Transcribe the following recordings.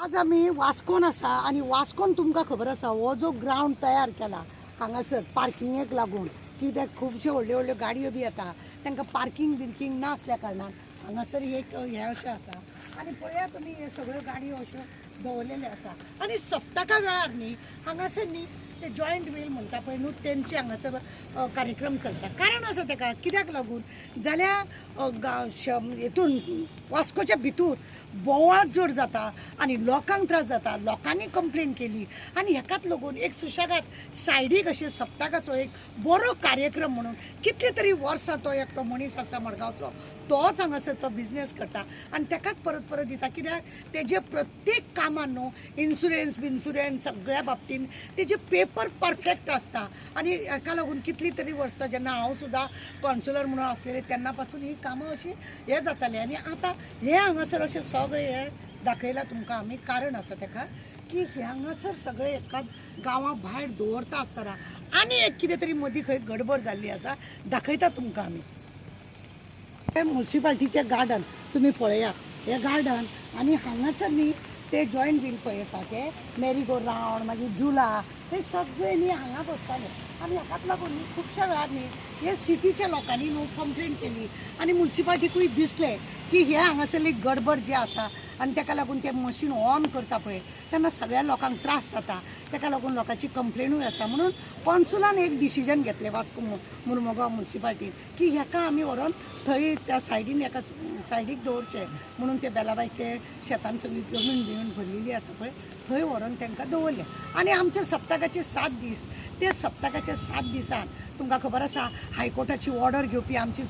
आज आम्ही वास्कोन आसा आणि वास्कोन तुमकां खबर आसा हो जो ग्राउंड तयार केला हांगासर पार्किंगेक लागून कित्याक खुबश्यो व्हडल्यो व्हडल्यो गाडयो बी येता तांकां पार्किंग बिर्किंग नासल्या कारणान हांगासर एक हें अशें आसा आनी पळयात तुमी हे सगळ्यो गाडयो अश्यो दवरलेल्यो आसा आनी सप्तका वेळार न्ही हांगासर न्ही ते जॉयंट व्हील म्हणटा पळय न्हू तेंचे हांगासर कार्यक्रम चलता कारण आसा ताका कित्याक लागून जाल्यार हितून वास्कोच्या भितूर बोवाळ चड जाता आनी लोकांक त्रास जाता लोकांनी कंप्लेन केली आनी हेकाच लागून एक सुशेगाद सायडीक अशें सप्तकाचो एक बरो कार्यक्रम म्हणून कितले तरी वर्सां तो एकटो मनीस आसा मडगांवचो तोच हांगासर तो बिझनेस करता आनी ताकाच परत परत दिता कित्याक तेजे प्रत्येक कामान न्हू इन्शुरन्स सगळ्या बाबतीन तेजे पेपर परफेक्ट आसता आनी हेका लागून कितली तरी वर्सां जेन्ना हांव सुद्दां कॉन्सुलर म्हणून आसलेले तेन्ना पासून ही कामां अशी हे जाताली आनी आतां हे हांगासर अशें सगळे हे दाखयला तुमकां आमी कारण आसा ताका की हांगासर सगळे एका गांवा भायर दवरता आसतना आनी एक कितें तरी मदीं खंय गडबड जाल्ली आसा दाखयता तुमकां आमी म्युन्सिपाल्टीचें गार्डन तुमी पळयात हे गार्डन आनी हांगासर न्ही ते जॉयंट व्हील पळय आसा ते मेरी गो रावंड मागीर झुला हे सगळे न्ही हांगा बसताले आनी हाकाच लागून न्ही खुबश्या वेळार न्ही हे सिटीच्या लोकांनी न्हू कंप्लेन केली आनी म्युन्सिपाल्टीकूय दिसले की हे हांगासरली गडबड जी आसा आनी ताका लागून ते मशीन ऑन करता पळय तेन्ना सगळ्या लोकांक त्रास जाता ताका लागून लोकांची कंप्लेनूय आसा म्हणून कॉन्सुलान एक डिसिजन घेतलें वास्को मुर्मुगांव म्युन्सिपाल्टीन की हेका आमी व्हरोन थंय त्या सायडीन एका सायडीक दवरचें म्हणून ते बेलाबाई ते शेतान सगळी जमीन बिमीन भरलेली आसा पळय थंय व्हरोन तांकां दवरलें आनी आमचे सप्तकाचे 7 दीस ते सप्तकाच्या 7 दिसान तुमकां खबर आसा हायकोर्टाची ऑर्डर घेवपी आमची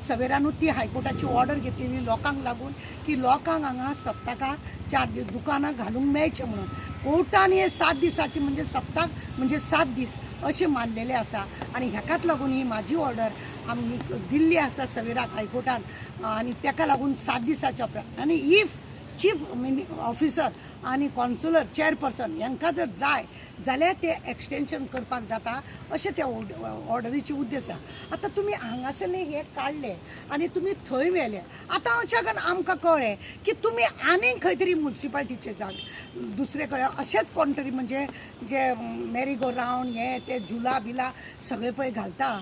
सवेरानूच ती हायकोर्टाची ऑर्डर घेतलेली लोकांक लागून की लोकांक हांगा सप्तकाक 4 दुकानां घालूंक मेळचें म्हणून कोर्टान हे 7 दिसाची म्हणजे सप्तक म्हणजे 7 दीस अशें मानलेलें आसा आनी हेकाच लागून ही म्हाजी ऑर्डर आमी दिल्ली आसा सवेराक हायकोर्टान आनी ताका लागून 7 दिसाच्या आनी इफ चीफ ऑफिसर आनी कॉन्सुलर चेअरपर्सन हांकां जर जाय जाल्यार ते एक्सटेंशन करपाक जाता अशें त्या ऑर्डरीची उद्देश आसा आतां तुमी हांगासर हे काडले आनी तुमी थंय व्हेले आतां अचानक आमकां कळ्ळें की तुमी आनीक खंय तरी म्युन्सिपाल्टीचे दुसरे कडेन अशेंच कोण तरी म्हणजे जे मेरी गो रावंड हे ते झुला बिला सगळे पळय घालता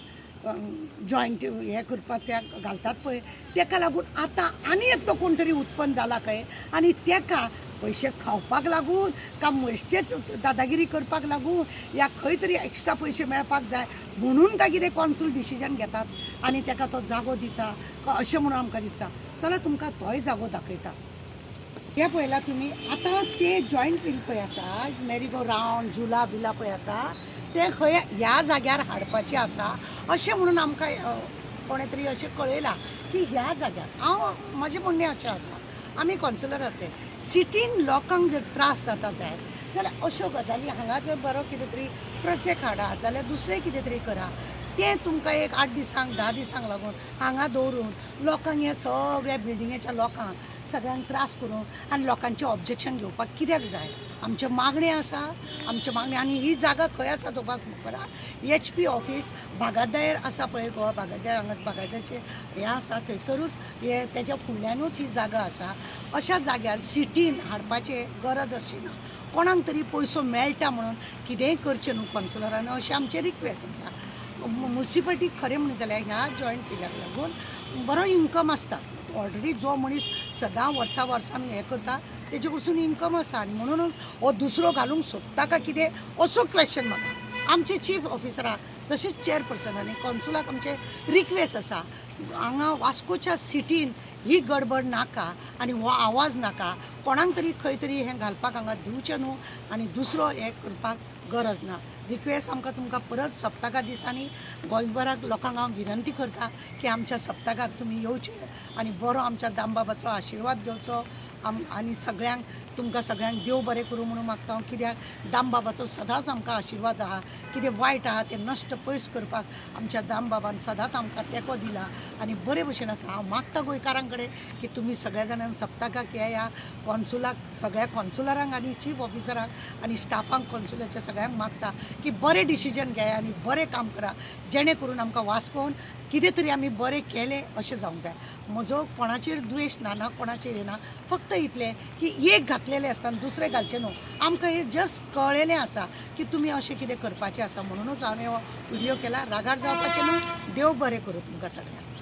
जॉयंट हे करपाक त्या घालतात पळय ताका लागून आतां आनी एकटो कोण तरी उत्पन्न जाला खंय आनी ताका पयशे खावपाक लागून का बेश्टेच दादागिरी करपाक लागून या खंय तरी एक्स्ट्रा पयशे मेळपाक जाय म्हणून काय कितें कॉन्सूल डिसिजन घेतात आनी ताका तो जागो दिता अशें म्हणून आमकां दिसता चला तुमकां तोय जागो दाखयता हे पळयला तुमी आतां ते जॉयंट व्हील पळय आसा मेरी गो रावंड झुला बिला पळय आसा ते खंय ह्या जाग्यार हाडपाचें आसा अशें म्हणून आमकां कोणे तरी अशें कळयलां की ह्या जाग्यार हांव म्हजें म्हणणें अशें आसा आमी कॉन्सुलर आसले सिटीन लोकांक जर त्रास जाता जाय जाल्यार अश्यो गजाली हांगा जर बरो कितें तरी प्रोजेक्ट हाडात जाल्यार दुसरें कितें तरी करा ते तुमकां एक 8 दिसांक 10 दिसांक लागून हांगा दवरून लोकांक हे सगळ्या बिल्डिंगेच्या लोकांक सगळ्यांक त्रास करून आनी लोकांचें ऑब्जेक्शन घेवपाक कित्याक जाय आमचे मागणी आसा आमचे मागणी आनी ही जागा खंय आसा तो खबर HP ऑफिस बागायदार आसा पळय गोवा बागायदार हांगा बागायदारचें हें आसा थंयसरूच हे तेज्या फुडल्यानूच ही जागा आसा अशा जाग्यार सिटीन हाडपाची गरज अशी ना कोणाक तरी पयसो मेळटा म्हणून कितेंय करचें न्हू कॉन्सुलरान अशें आमचें रिक्वेस्ट आसा म्युन्सिपाल्टी खरें म्हणून जाल्यार ह्या जॉयंट व्हिलाक लागून बरो इन्कम आसता ऑलरेडी जो मनीस सदां वर्सान हें करता तेजे कडसून इन्कम आसा आनी म्हणूनच हो दुसरो घालूंक सोदता काय कितें असो क्वेश्चन म्हाका आमचे चीफ ऑफिसराक तशेंच चेअरपर्सन आनी कॉन्सुलाक आमचे रिक्वेस्ट आसा हांगा वास्कोच्या सिटीन ही गडबड नाका आनी हो आवाज नाका कोणाक तरी खंय तरी हें घालपाक हांगा दिवचें न्हू आनी दुसरो हें करपाक गरज ना रिक्वेस्ट आमकां तुमकां परत सप्तका दिसांनी गोंयभराक लोकांक हांव विनंती करता की आमच्या सप्तकाक तुमी येवचें आनी बरो आमच्या दामबाबाचो आशिर्वाद घेवचो आनी सगळ्यांक तुमकां सगळ्यांक देव बरें करूं म्हणून मागता हांव कित्याक दामबाबाचो सदांच आमकां आशिर्वाद आहा कितें वायट आहा तें नश्ट पयस करपाक आमच्या दामबाबान सदांच आमकां तेंको दिला आनी बरे भशेन आसा हांव मागता गोंयकारां कडेन की तुमी सगळ्या जाणांक सप्तकाक येया कॉन्सुलाक सगळ्या कॉन्सुलरांक आनी चीफ ऑफिसरांक आनी स्टाफांक कॉन्सुलाच्या सगळ्यांक मागता की बरें डिसिजन घेया आनी बरें काम करा जेणे करून आमकां वास्कोन कितें तरी आमी बरें केलें अशें जावंक जाय. म्हजो कोणाचेर द्वेश ना कोणाचेर येना, फक्त इतलें की एक घातलेलें आसता आनी दुसरें घालचें न्हू. आमकां हें जस्ट कळलेलें आसा की तुमी अशें कितें करपाचें आसा, म्हणूनच हांवें हो व्हिडियो केला. रागार जावपाचें न्हू. देव बरें करूं तुमकां सगळ्यांक.